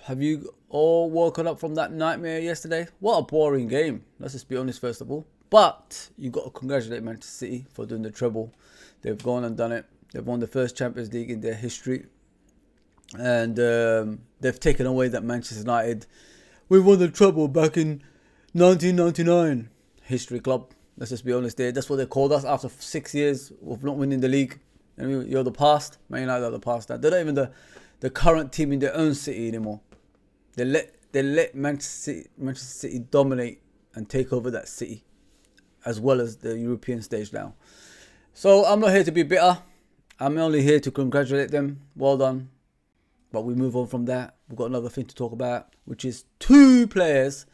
Have you all woken up from that nightmare yesterday? What a boring game. Let's just be honest first of all. But you got to congratulate Manchester City for doing the treble. They've gone and done it. They've won the first Champions League in their history. And they've taken away that Manchester United. We won the treble back in 1999. History club. Let's just be honest there. That's what they called us after 6 years of not winning the league. And you're the past. Man United are the past. They're not even the current team in their own city anymore. They let Manchester City dominate and take over that city, as well as the European stage now. So I'm not here to be bitter. I'm only here to congratulate them. Well done. But we move on from that. We've got another thing to talk about, which is two players.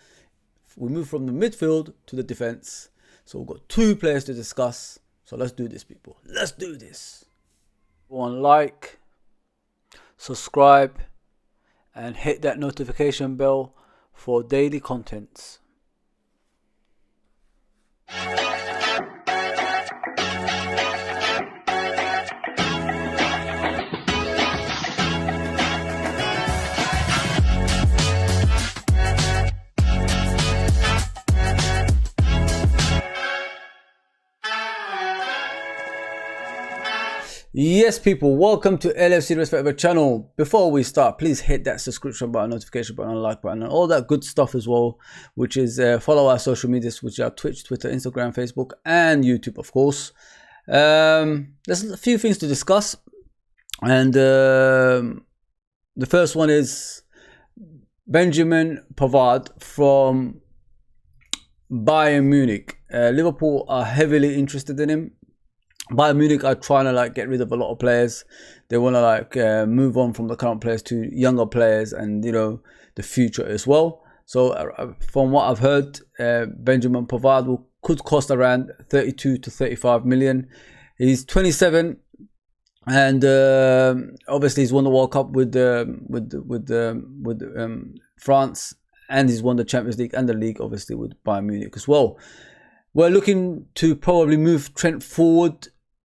We move from the midfield to the defense. So we've got two players to discuss. So let's do this, people. Let's do this. Go on, like, subscribe, and hit that notification bell for daily contents. Yes, people, welcome to LFC Red Forever channel. Before we start, please hit that subscription button, notification button, like button, and all that good stuff as well, which is follow our social medias, which are Twitch, Twitter, Instagram, Facebook, and YouTube, of course. There's a few things to discuss, and the first one is Benjamin Pavard from Bayern Munich. Liverpool are heavily interested in him. Bayern Munich are trying to get rid of a lot of players. They want to move on from the current players to younger players and the future as well. So from what I've heard, Benjamin Pavard could cost around 32 to 35 million. He's 27, and obviously he's won the World Cup with France, and he's won the Champions League and the league obviously with Bayern Munich as well. We're looking to probably move Trent forward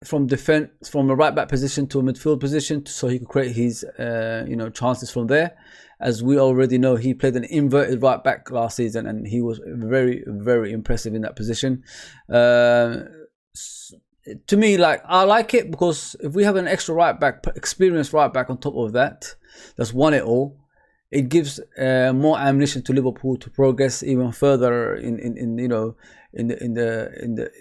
from defense, from a right back position to a midfield position, so he could create his chances from there. As we already know, he played an inverted right back last season, and he was very, very impressive in that position. To me, I like it, because if we have an extra right back, experienced right back on top of that, that's won it all. It gives more ammunition to Liverpool to progress even further in the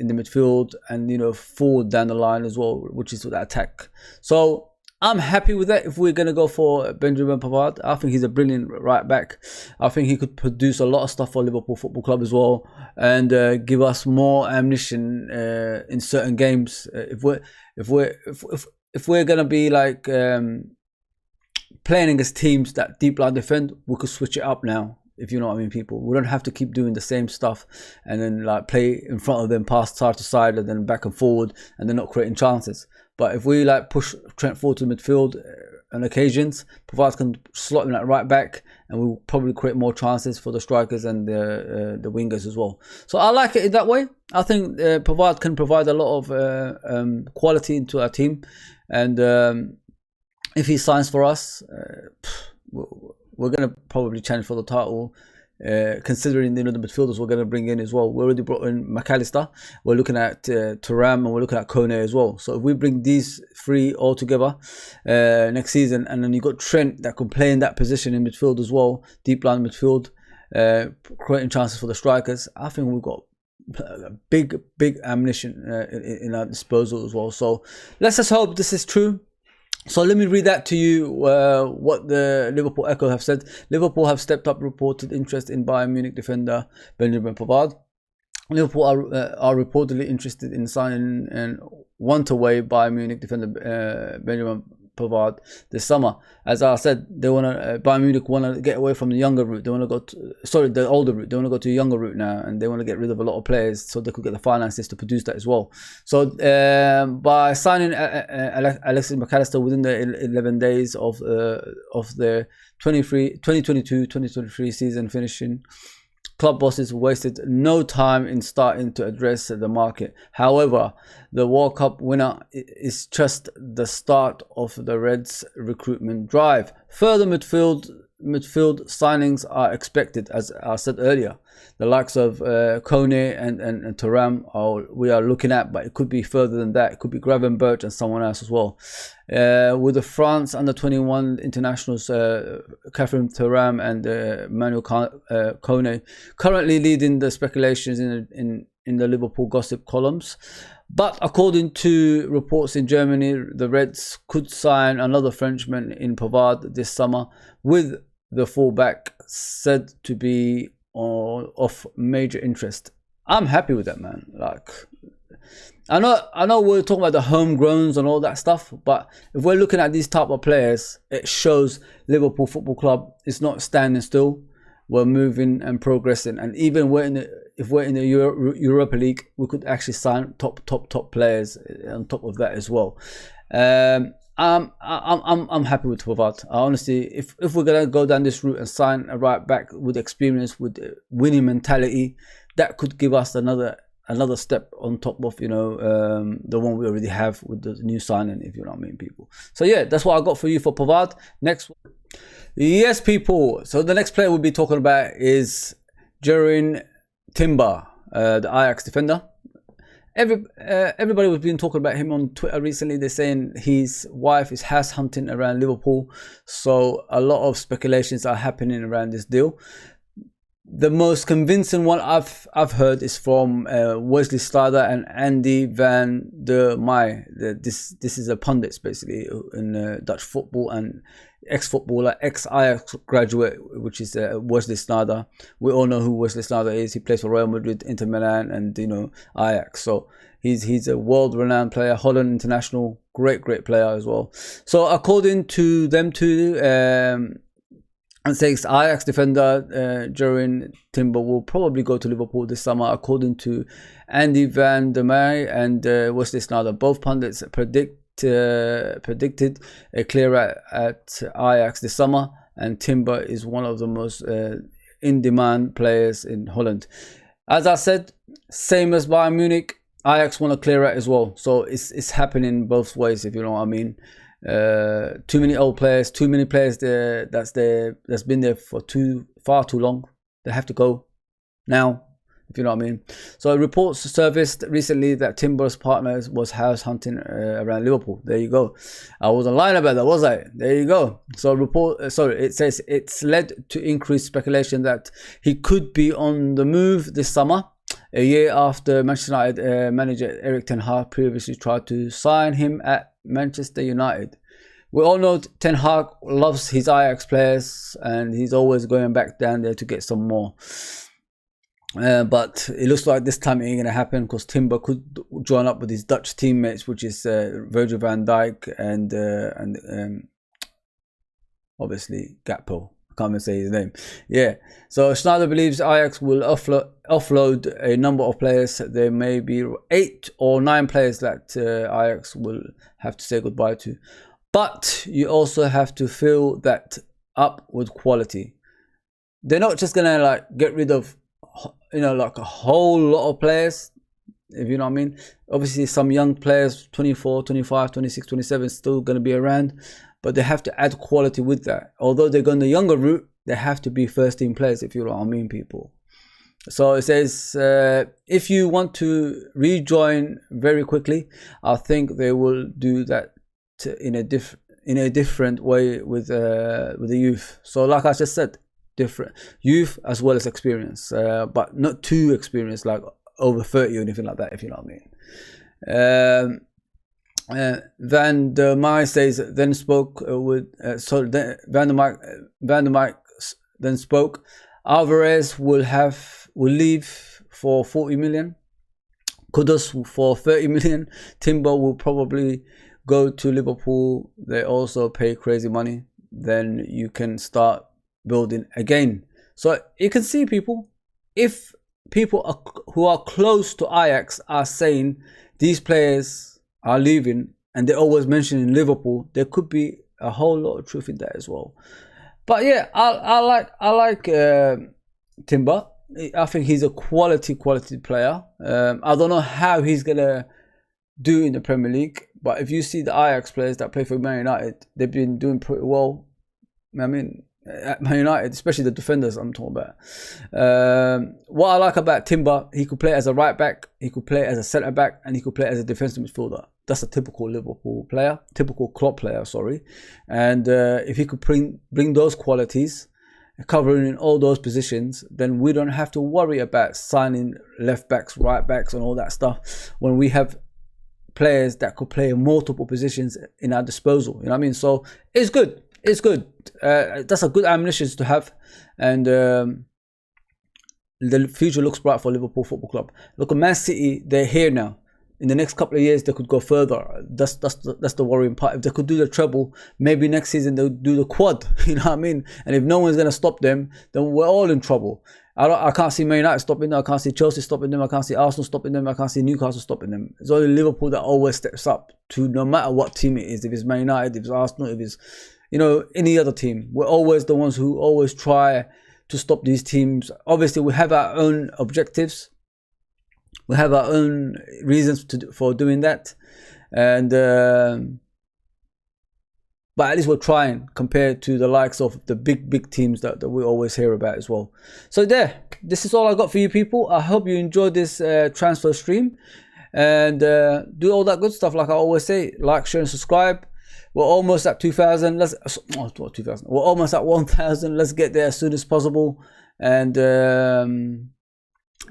midfield, and forward down the line as well, which is the attack. So I'm happy with that. If we're gonna go for Benjamin Pavard, I think he's a brilliant right back. I think he could produce a lot of stuff for Liverpool Football Club as well, and give us more ammunition in certain games. If we're gonna be playing against teams that deep line defend, we could switch it up now, if you know what I mean, people. We don't have to keep doing the same stuff and then play in front of them, pass side to side and then back and forward, and they're not creating chances. But if we push Trent forward to midfield on occasions, Pavard can slot him right back, and we'll probably create more chances for the strikers and the wingers as well. So I like it in that way. I think Pavard can provide a lot of quality into our team, and if he signs for us, we're going to probably challenge for the title, considering the midfielders we're going to bring in as well. We already brought in McAllister. We're looking at Thuram, and we're looking at Kone as well. So if we bring these three all together next season, and then you got Trent that can play in that position in midfield as well, deep line midfield, creating chances for the strikers, I think we've got big ammunition in our disposal as well. So let's just hope this is true. So let me read that to you, what the Liverpool Echo have said. Liverpool have stepped up reported interest in Bayern Munich defender Benjamin Pavard. Liverpool are reportedly interested in signing and want away Bayern Munich defender Benjamin Pavard this summer. As I said, they want to Bayern Munich want to get away from the younger route. They want to go to, the older route. They want to go to a younger route now, and they want to get rid of a lot of players so they could get the finances to produce that as well. So by signing Alexis McAllister within the 11 days of the 2022-2023 season finishing, club bosses wasted no time in starting to address the market. However, the World Cup winner is just the start of the Reds' recruitment drive. Further midfield midfield signings are expected, as I said earlier. The likes of Kone and Thuram we are looking at, but it could be further than that. It could be Gravenberch and someone else as well. With the France under-21 internationals, Catherine Thuram and Manuel Kone currently leading the speculations in the Liverpool gossip columns. But according to reports in Germany, the Reds could sign another Frenchman in Pavard this summer, with the fullback said to be of major interest. I'm happy with that, man. Like, I know we're talking about the homegrowns and all that stuff, but if we're looking at these type of players, it shows Liverpool Football Club is not standing still. We're moving and progressing, and even if we're in the Europa League, we could actually sign top players on top of that as well. I'm happy with Pavard. Honestly, if we're gonna go down this route and sign a right back with experience, with winning mentality, that could give us another step on top of, you know, the one we already have with the new signing, if you know what I mean, people. So yeah, that's what I got for you for Pavard. Next, yes, people. So the next player we'll be talking about is Jurrien Timber, the Ajax defender. Everybody was been talking about him on Twitter recently. They're saying his wife is house hunting around Liverpool, so a lot of speculations are happening around this deal. The most convincing one I've heard is from Wesley Sneijder and Andy van der Meij. This is a pundits basically in Dutch football, and ex-footballer, ex-Ajax graduate, which is Wesley Sneijder. We all know who Wesley Sneijder is. He plays for Real Madrid, Inter Milan, and, you know, Ajax. So he's a world-renowned player, Holland international, great player as well. So according to them two, and says Ajax defender Jurrien Timber will probably go to Liverpool this summer, according to Andy van der Meij and Wesley Sneijder. Both pundits predicted a clear at Ajax this summer, and Timber is one of the most in-demand players in Holland. As I said, same as Bayern Munich, Ajax want to clear out as well. So it's happening both ways, if you know what I mean. Too many old players, too many players there that's been there for far too long. They have to go now, if you know what I mean. So reports surfaced recently that Timber's partner was house hunting around Liverpool. There you go. I wasn't lying about that, was I? There you go. So it says it's led to increased speculation that he could be on the move this summer, a year after Manchester United manager Erik ten Hag previously tried to sign him at Manchester United. We all know Ten Hag loves his Ajax players, and he's always going back down there to get some more. But it looks like this time it ain't gonna happen, because Timber could join up with his Dutch teammates, which is Virgil van Dijk and obviously Gakpo. I can't even say his name. Yeah. So Sneijder believes Ajax will offload a number of players. There may be 8 or 9 players that Ajax will have to say goodbye to. But you also have to fill that up with quality. They're not just gonna like get rid of, you know, like a whole lot of players, if you know what I mean. Obviously some young players, 24, 25, 26, 27, still going to be around, but they have to add quality with that. Although they're going the younger route, they have to be first team players, if you know what I mean, people. So it says if you want to rejoin very quickly, I think they will do that in a different way with the youth. So like I just said, different youth as well as experience, but not too experienced, like over 30 or anything like that, if you know what I mean. Van der Meij says then spoke with Van der Meij then spoke. Alvarez will leave for 40 million. Kudus for 30 million. Timber will probably go to Liverpool. They also pay crazy money. Then you can start building again. So you can see, people, if people who are close to Ajax are saying these players are leaving, and they're always mentioning Liverpool, there could be a whole lot of truth in that as well. But yeah, I like Timber. I think he's a quality player. I don't know how he's gonna do in the Premier League, but if you see the Ajax players that play for Man United, they've been doing pretty well. I mean, at Man United, especially the defenders I'm talking about. What I like about Timber, he could play as a right back, he could play as a centre back, and he could play as a defensive midfielder. That's a typical Liverpool player, typical Klopp player, sorry. And if he could bring those qualities, covering in all those positions, then we don't have to worry about signing left backs, right backs, and all that stuff when we have players that could play in multiple positions in our disposal. You know what I mean? So it's good. It's good. That's a good ammunition to have, and the future looks bright for Liverpool Football Club. Look at Man City; they're here now. In the next couple of years, they could go further. That's the worrying part. If they could do the treble, maybe next season they'll do the quad. You know what I mean? And if no one's gonna stop them, then we're all in trouble. I can't see Man United stopping them. I can't see Chelsea stopping them. I can't see Arsenal stopping them. I can't see Newcastle stopping them. It's only Liverpool that always steps up to, no matter what team it is. If it's Man United, if it's Arsenal, if it's, you know, any other team. We're always the ones who always try to stop these teams. Obviously, we have our own objectives. We have our own reasons for doing that. And but at least we're trying compared to the likes of the big teams that we always hear about as well. So this is all I got for you people. I hope you enjoyed this transfer stream. And do all that good stuff like I always say. Like, share and subscribe. We're almost at 2,000. We're almost at 1,000. Let's get there as soon as possible. And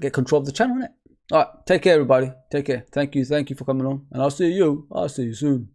get control of the channel, innit? All right, take care, everybody. Take care. Thank you for coming on. And I'll see you soon.